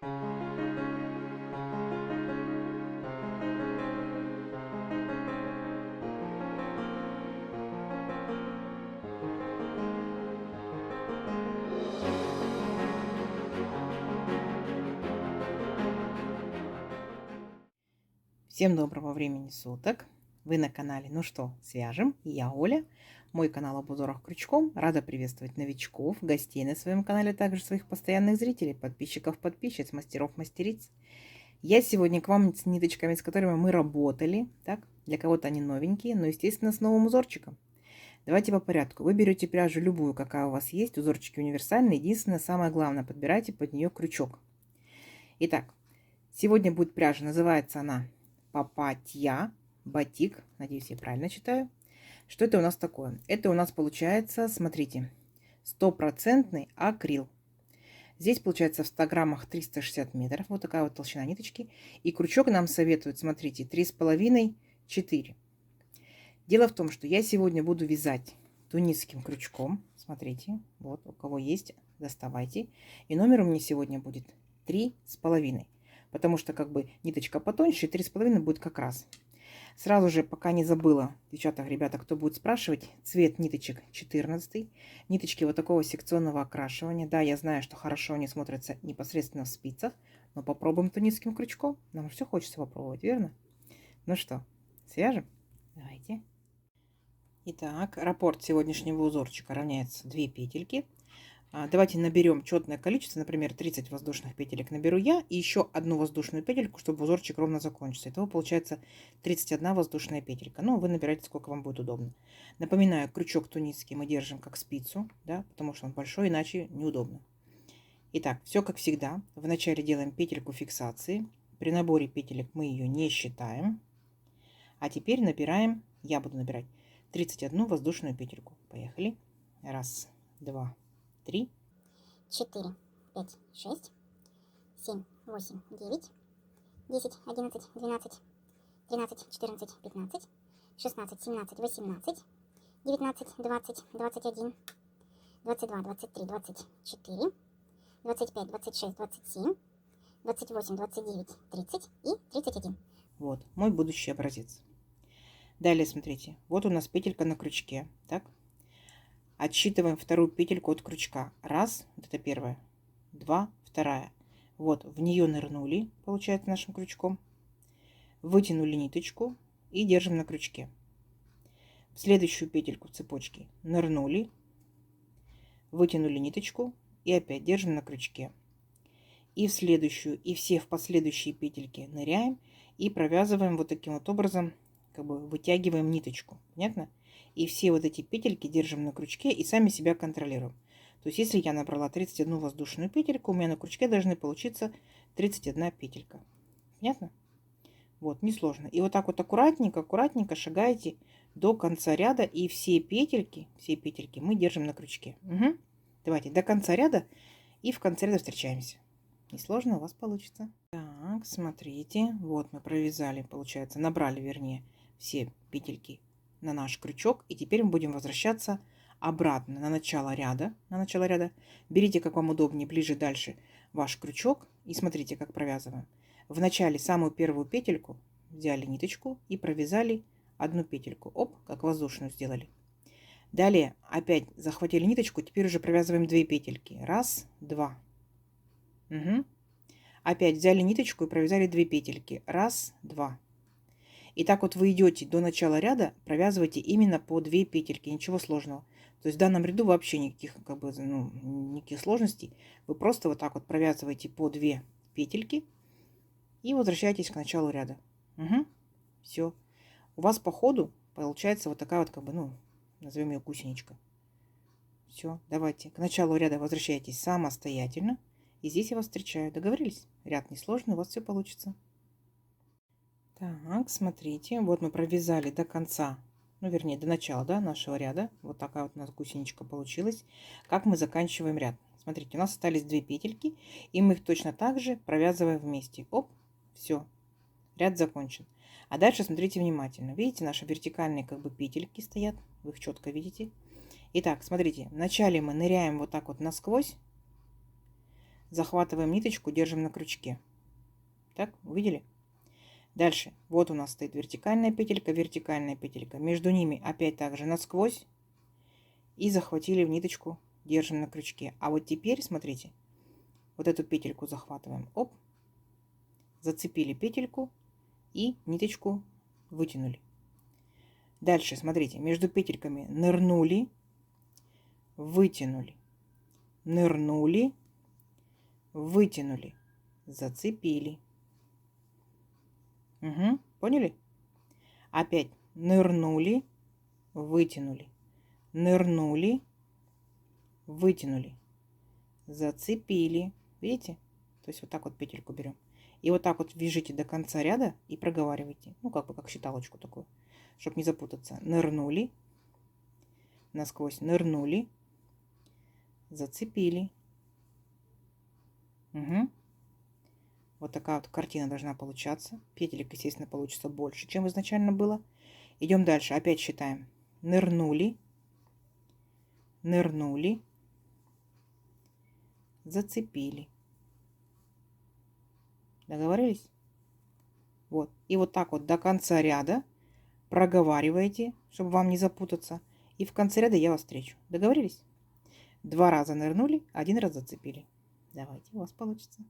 Всем доброго времени суток! Вы на канале «Ну что, свяжем?» И я Оля. Мой канал об узорах крючком. Рада приветствовать новичков, гостей на своем канале, также своих постоянных зрителей, подписчиков, подписчиц, мастеров, мастериц. Я сегодня к вам с ниточками, с которыми мы работали. Так, для кого-то они новенькие, но, естественно, с новым узорчиком. Давайте по порядку. Вы берете пряжу любую, какая у вас есть. Узорчики универсальные. Единственное, самое главное, подбирайте под нее крючок. Итак, сегодня будет пряжа. Называется она Папатья, батик, надеюсь, я правильно читаю. Что это у нас такое? Это у нас получается, смотрите, стопроцентный акрил. Здесь получается в 100 граммах 360 метров. Вот такая вот толщина ниточки. И крючок нам советуют, смотрите, 3,5-4. Дело в том, что я сегодня буду вязать тунисским крючком. Смотрите, вот у кого есть, доставайте. И номер у меня сегодня будет 3,5. Потому что как бы ниточка потоньше, 3,5 будет как раз. Сразу же, пока не забыла, девчата, ребята, кто будет спрашивать, цвет ниточек 14. Ниточки вот такого секционного окрашивания. Да, я знаю, что хорошо они смотрятся непосредственно в спицах, но попробуем тунисским крючком. Нам все хочется попробовать, верно? Ну что, свяжем? Давайте. Итак, раппорт сегодняшнего узорчика равняется 2 петельки. Давайте наберем четное количество, например, 30 воздушных петелек наберу я, и еще одну воздушную петельку, чтобы узорчик ровно закончился. Итого получается 31 воздушная петелька. Ну, вы набираете, сколько вам будет удобно. Напоминаю, крючок тунисский мы держим как спицу, да, потому что он большой, иначе неудобно. Итак, все как всегда. Вначале делаем петельку фиксации. При наборе петелек мы ее не считаем. А теперь набираем, я буду набирать 31 воздушную петельку. Поехали. Раз, два, 3, 4, 5, 6, 7, 8, 9, 10, 11, 12, 13, 14, 15, 16, 17, 18, 19, 20, 21, 22, 23, 24, 25, 26, 27, 28, 29, 30 и 31. Вот, мой будущий образец. Далее, смотрите, вот у нас петелька на крючке, так? Отсчитываем вторую петельку от крючка. Раз, вот это первая, два, вторая. Вот, в нее нырнули, получается, нашим крючком. Вытянули ниточку и держим на крючке. В следующую петельку цепочки нырнули, вытянули ниточку и опять держим на крючке. И в следующую, и все в последующие петельки ныряем и провязываем вот таким вот образом, как бы вытягиваем ниточку. Понятно? И все вот эти петельки держим на крючке и сами себя контролируем. То есть, если я набрала 31 воздушную петельку, у меня на крючке должны получиться 31 петелька. Понятно? Вот, несложно. И вот так вот аккуратненько, аккуратненько шагаете до конца ряда. И все петельки мы держим на крючке. Угу. Давайте до конца ряда и в конце ряда встречаемся. Несложно у вас получится. Так, смотрите. Вот мы провязали, получается, набрали, вернее, все петельки на наш крючок. И теперь мы будем возвращаться обратно на начало ряда. Берите, как вам удобнее, ближе, дальше ваш крючок. И смотрите, как провязываем. В начале самую первую петельку взяли ниточку и провязали одну петельку. Оп, как воздушную сделали. Далее опять захватили ниточку. Теперь уже провязываем 2 петельки. Раз, два. Угу. Опять взяли ниточку и провязали 2 петельки. Раз, два. И так вот вы идете до начала ряда, провязывайте именно по 2 петельки, ничего сложного. То есть в данном ряду вообще никаких, никаких сложностей. Вы просто вот так вот провязываете по 2 петельки и возвращаетесь к началу ряда. Угу. Все. У вас по ходу получается вот такая вот, назовем ее гусеничка. Все, давайте. К началу ряда возвращайтесь самостоятельно. И здесь я вас встречаю. Договорились? Ряд несложный, у вас все получится. Так, смотрите, вот мы провязали до конца, вернее, до начала, да, нашего ряда. Вот такая вот у нас гусеничка получилась. Как мы заканчиваем ряд? Смотрите, у нас остались 2 петельки, и мы их точно так же провязываем вместе. Оп, все, ряд закончен. А дальше смотрите внимательно. Видите, наши вертикальные петельки стоят, вы их четко видите. Итак, смотрите, вначале мы ныряем вот так вот насквозь, захватываем ниточку, держим на крючке. Так, увидели? Дальше, вот у нас стоит вертикальная петелька. Между ними опять также насквозь. И захватили в ниточку, держим на крючке. А вот теперь, смотрите, вот эту петельку захватываем. Оп, зацепили петельку и ниточку вытянули. Дальше, смотрите, между петельками нырнули, вытянули, нырнули, вытянули, зацепили. Угу, поняли? Опять нырнули, вытянули, нырнули, вытянули, зацепили. Видите? То есть вот так вот петельку берем. И вот так вот вяжите до конца ряда и проговаривайте. Ну, как бы как считалочку такую, чтобы не запутаться. Нырнули, насквозь нырнули, зацепили. Угу. Вот такая вот картина должна получаться. Петелек, естественно, получится больше, чем изначально было. Идем дальше. Опять считаем. Нырнули, нырнули, зацепили. Договорились? Вот. И вот так вот до конца ряда проговариваете, чтобы вам не запутаться. И в конце ряда я вас встречу. Договорились? 2 раза нырнули, 1 раз зацепили. Давайте, у вас получится.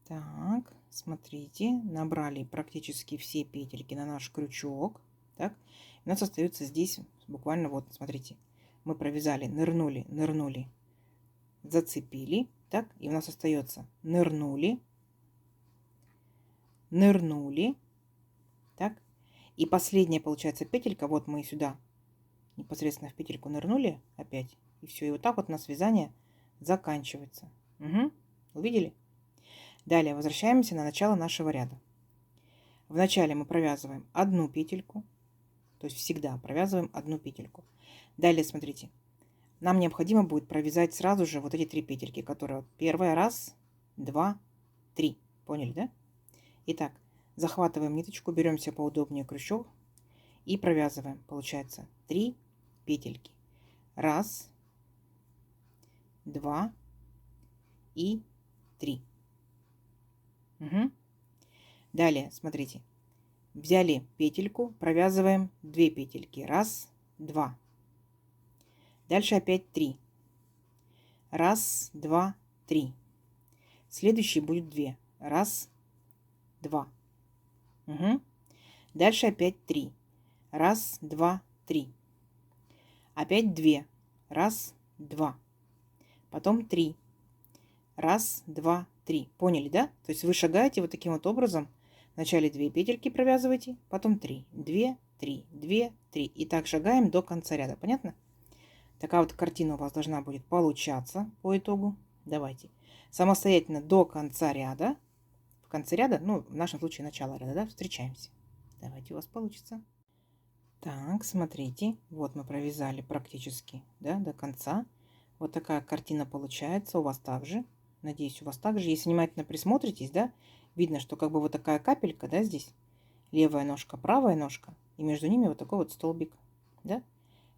Так, смотрите, набрали практически все петельки на наш крючок. Так, у нас остается здесь буквально вот, смотрите, мы провязали, нырнули, нырнули, зацепили. Так, и у нас остается нырнули, нырнули. Так, и последняя получается петелька, вот мы сюда непосредственно в петельку нырнули опять. И все, и вот так вот у нас вязание заканчивается. Угу. Увидели? Далее возвращаемся на начало нашего ряда. В начале мы провязываем одну петельку, то есть всегда провязываем одну петельку. Далее, смотрите, нам необходимо будет провязать сразу же вот эти 3 петельки, которые первая, раз, 2, 3. Поняли, да? Итак, захватываем ниточку, берем себе поудобнее крючок и провязываем. Получается 3 петельки. Раз, 2 и 3. Угу. Далее, смотрите, взяли петельку, провязываем 2 петельки. Раз, 2. Дальше опять 3. Раз, 2, 3. Следующий будет 2. Раз, 2. Угу. Дальше опять 3. Раз, 2, 3. Опять 2. Раз, 2. Потом 3. Раз, 2, 3. Поняли, да? То есть вы шагаете вот таким вот образом. Вначале 2 петельки провязываете, потом 3. 2, 3, 2, 3. И так шагаем до конца ряда. Понятно? Такая вот картина у вас должна будет получаться по итогу. Давайте. Самостоятельно до конца ряда. В конце ряда, ну, в нашем случае начало ряда, да, встречаемся. Давайте, у вас получится. Так, смотрите. Вот мы провязали практически, да, до конца. Вот такая картина получается у вас также. Надеюсь, у вас также. Если внимательно присмотритесь, да, видно, что как бы вот такая капелька, да, здесь. Левая ножка, правая ножка. И между ними вот такой вот столбик, да.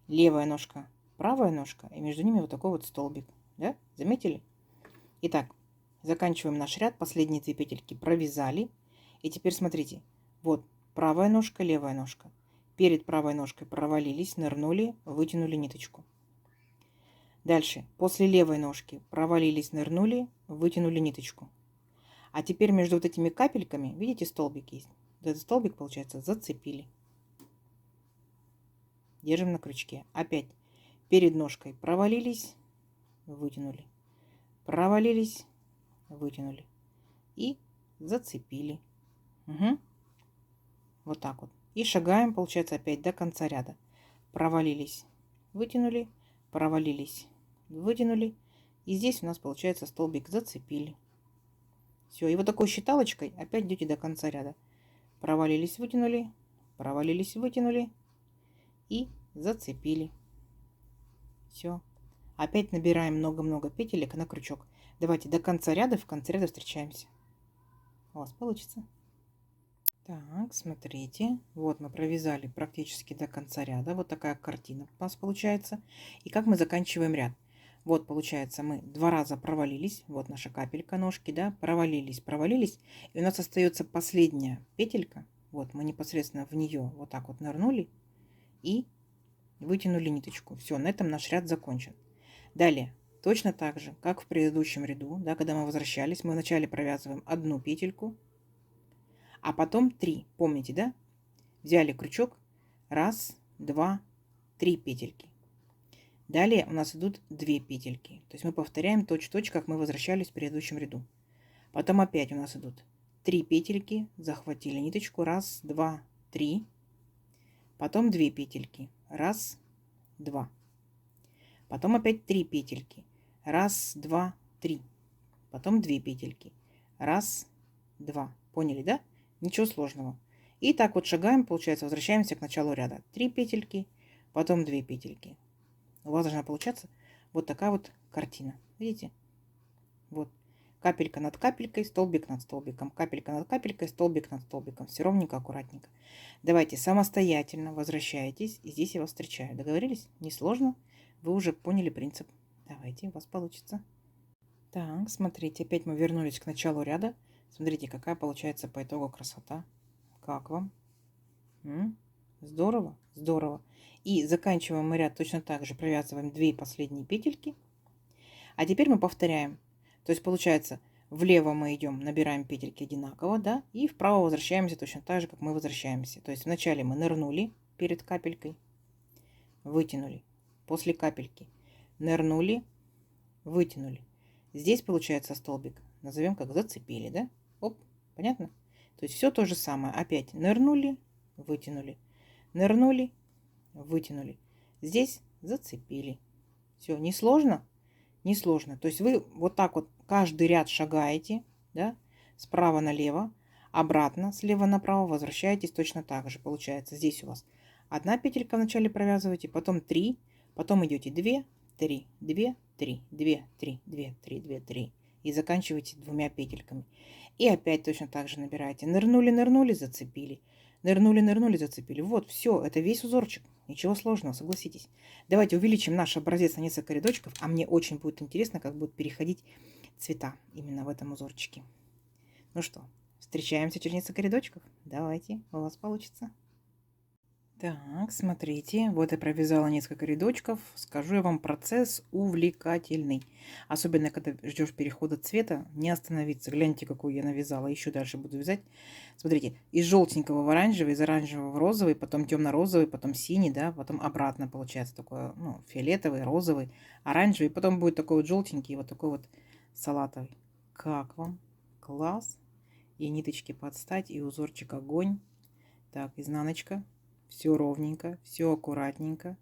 Левая ножка, правая ножка. И между ними вот такой вот столбик, да. Заметили? Итак, заканчиваем наш ряд. Последние 2 петельки провязали. И теперь смотрите. Вот правая ножка, левая ножка. Перед правой ножкой провалились, нырнули, вытянули ниточку. Дальше, после левой ножки провалились, нырнули, вытянули ниточку. А теперь между вот этими капельками, видите, столбик есть. Вот этот столбик, получается, зацепили. Держим на крючке. Опять перед ножкой провалились, вытянули. Провалились, вытянули. И зацепили. Угу. Вот так вот. И шагаем, получается, опять до конца ряда. Провалились, вытянули, провалились, вытянули. И здесь у нас получается столбик зацепили. Все. И вот такой считалочкой опять идете до конца ряда. Провалились, вытянули, провалились, вытянули и зацепили. Все. Опять набираем много-много петелек на крючок. Давайте до конца ряда, в конце ряда встречаемся. У вас получится. Так, смотрите, вот мы провязали практически до конца ряда. Вот такая картина у нас получается. И как мы заканчиваем ряд? Вот, получается, мы 2 раза провалились. Вот наша капелька ножки, да, провалились, провалились. И у нас остается последняя петелька. Вот, мы непосредственно в нее вот так вот нырнули и вытянули ниточку. Все, на этом наш ряд закончен. Далее, точно так же, как в предыдущем ряду, да, когда мы возвращались, мы вначале провязываем одну петельку, а потом 3. Помните, да? Взяли крючок, раз, два, 3 петельки. Далее у нас идут 2 петельки. То есть мы повторяем точь-в-точь, как мы возвращались в предыдущем ряду. Потом опять у нас идут 3 петельки, захватили ниточку, раз, два, 3. Потом 2 петельки, раз, два. Потом опять 3 петельки, раз, два, 3. Потом 2 петельки, раз, два. Поняли, да? Ничего сложного. И так вот шагаем, получается, возвращаемся к началу ряда. 3 петельки, потом 2 петельки. У вас должна получаться вот такая вот картина. Видите? Вот. Капелька над капелькой, столбик над столбиком. Капелька над капелькой, столбик над столбиком. Все ровненько, аккуратненько. Давайте самостоятельно возвращайтесь. И здесь я вас встречаю. Договорились? Несложно. Вы уже поняли принцип. Давайте, у вас получится. Так, смотрите, опять мы вернулись к началу ряда. Смотрите, какая получается по итогу красота. Как вам? Здорово, здорово. И заканчиваем мы ряд точно так же. Провязываем 2 последние петельки. А теперь мы повторяем. То есть получается, влево мы идем, набираем петельки одинаково, да, и вправо возвращаемся точно так же, как мы возвращаемся. То есть вначале мы нырнули перед капелькой, вытянули. После капельки нырнули, вытянули. Здесь получается столбик, назовем как зацепили, да? Оп, понятно? То есть все то же самое. Опять нырнули, вытянули. Нырнули, вытянули. Здесь зацепили. Все, несложно? Несложно. То есть вы вот так вот каждый ряд шагаете, да, справа налево, обратно, слева направо, возвращаетесь точно так же. Получается, здесь у вас одна петелька вначале провязываете, потом 3, потом идете 2, 3, 2, 3, 2, 3, 2, 3, 2, 3. И заканчиваете 2 петельками. И опять точно так же набираете. Нырнули, нырнули, зацепили. Нырнули, нырнули, зацепили. Вот, все, это весь узорчик. Ничего сложного, согласитесь. Давайте увеличим наш образец на несколько рядочков, а мне очень будет интересно, как будут переходить цвета именно в этом узорчике. Ну что, встречаемся через несколько рядочков? Давайте, у вас получится. Так, смотрите, вот я провязала несколько рядочков. Скажу я вам, процесс увлекательный. Особенно, когда ждешь перехода цвета, не остановиться. Гляньте, какую я навязала. Еще дальше буду вязать. Смотрите, из желтенького в оранжевый, из оранжевого в розовый, потом темно-розовый, потом синий, да, потом обратно получается такой, ну, фиолетовый, розовый, оранжевый. Потом будет такой вот желтенький, вот такой вот салатовый. Как вам? Класс. И ниточки подстать, и узорчик огонь. Так, изнаночка. Все ровненько, все аккуратненько.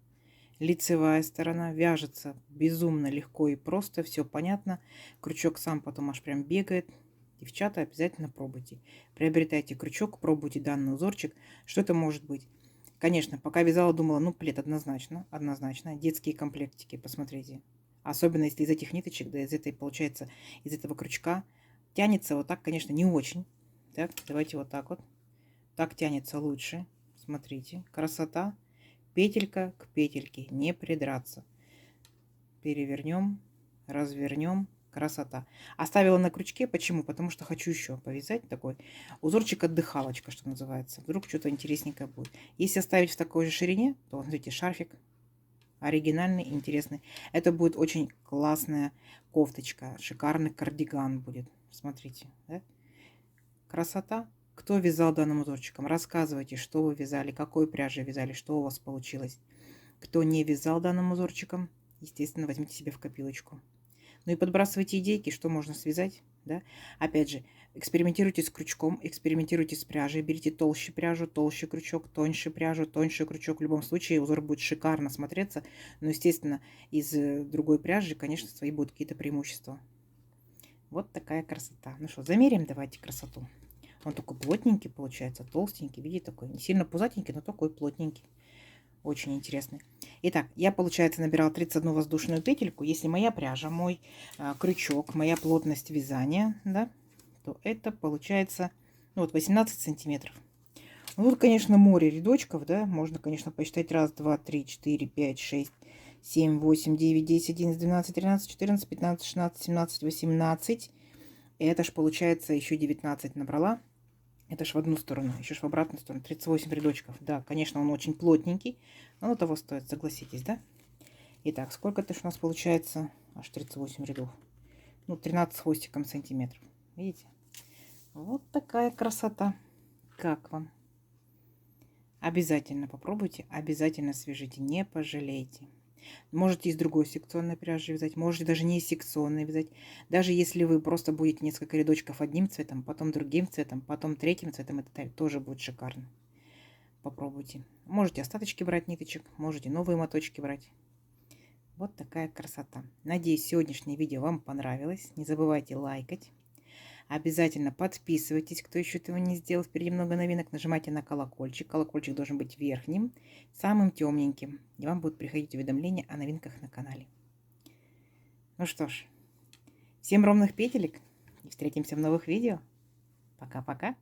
Лицевая сторона вяжется безумно легко и просто, все понятно. Крючок сам потом аж прям бегает. Девчата, обязательно пробуйте. Приобретайте крючок, пробуйте данный узорчик. Что это может быть? Конечно, пока вязала, думала, ну, плед однозначно, однозначно. Детские комплектики, посмотрите. Особенно если из этих ниточек, да, из этой, получается, из этого крючка тянется вот так, конечно, не очень. Так, давайте вот так вот. Так тянется лучше. Смотрите, красота. Петелька к петельке, не придраться. Перевернем, развернем. Красота. Оставила на крючке. Почему? Потому что хочу еще повязать такой узорчик отдыхалочка, что называется. Вдруг что-то интересненькое будет. Если оставить в такой же ширине, то, смотрите, шарфик оригинальный, интересный. Это будет очень классная кофточка. Шикарный кардиган будет. Смотрите, да? Красота. Кто вязал данным узорчиком? Рассказывайте, что вы вязали, какой пряжей вязали, что у вас получилось. Кто не вязал данным узорчиком, естественно, возьмите себе в копилочку. Ну и подбрасывайте идейки, что можно связать. Да? Опять же, экспериментируйте с крючком, экспериментируйте с пряжей. Берите толще пряжу, толще крючок, тоньше пряжу, тоньше крючок. В любом случае узор будет шикарно смотреться. Но, естественно, из другой пряжи, конечно, свои будут какие-то преимущества. Вот такая красота. Ну что, замерим давайте красоту. Он такой плотненький получается, толстенький. Видите, такой не сильно пузатенький, но такой плотненький. Очень интересный. Итак, я, получается, набирала 31 воздушную петельку. Если моя пряжа, мой крючок, моя плотность вязания, да, то это получается, ну, вот 18 сантиметров. Ну, тут, конечно, море рядочков, да. Можно, конечно, посчитать 1, 2, 3, 4, 5, 6, 7, 8, 9, 10, 11, 12, 13, 14, 15, 16, 17, 18. Это ж получается еще 19 набрала. Это ж в одну сторону, еще ж в обратную сторону. 38 рядочков. Да, конечно, он очень плотненький, но оно того стоит, согласитесь, да? Итак, сколько-то ж у нас получается? Аж 38 рядов. Ну, 13 с хвостиком сантиметров. Видите? Вот такая красота. Как вам? Обязательно попробуйте, обязательно свяжите, не пожалеете. Можете из другой секционной пряжи вязать, можете даже не из секционной вязать. Даже если вы просто будете несколько рядочков одним цветом, потом другим цветом, потом третьим цветом, это тоже будет шикарно. Попробуйте. Можете остаточки брать ниточек, можете новые моточки брать. Вот такая красота. Надеюсь, сегодняшнее видео вам понравилось. Не забывайте лайкать. Обязательно подписывайтесь, кто еще этого не сделал. Впереди много новинок. Нажимайте на колокольчик. Колокольчик должен быть верхним, самым темненьким. И вам будут приходить уведомления о новинках на канале. Ну что ж, всем ровных петелек. И встретимся в новых видео. Пока-пока.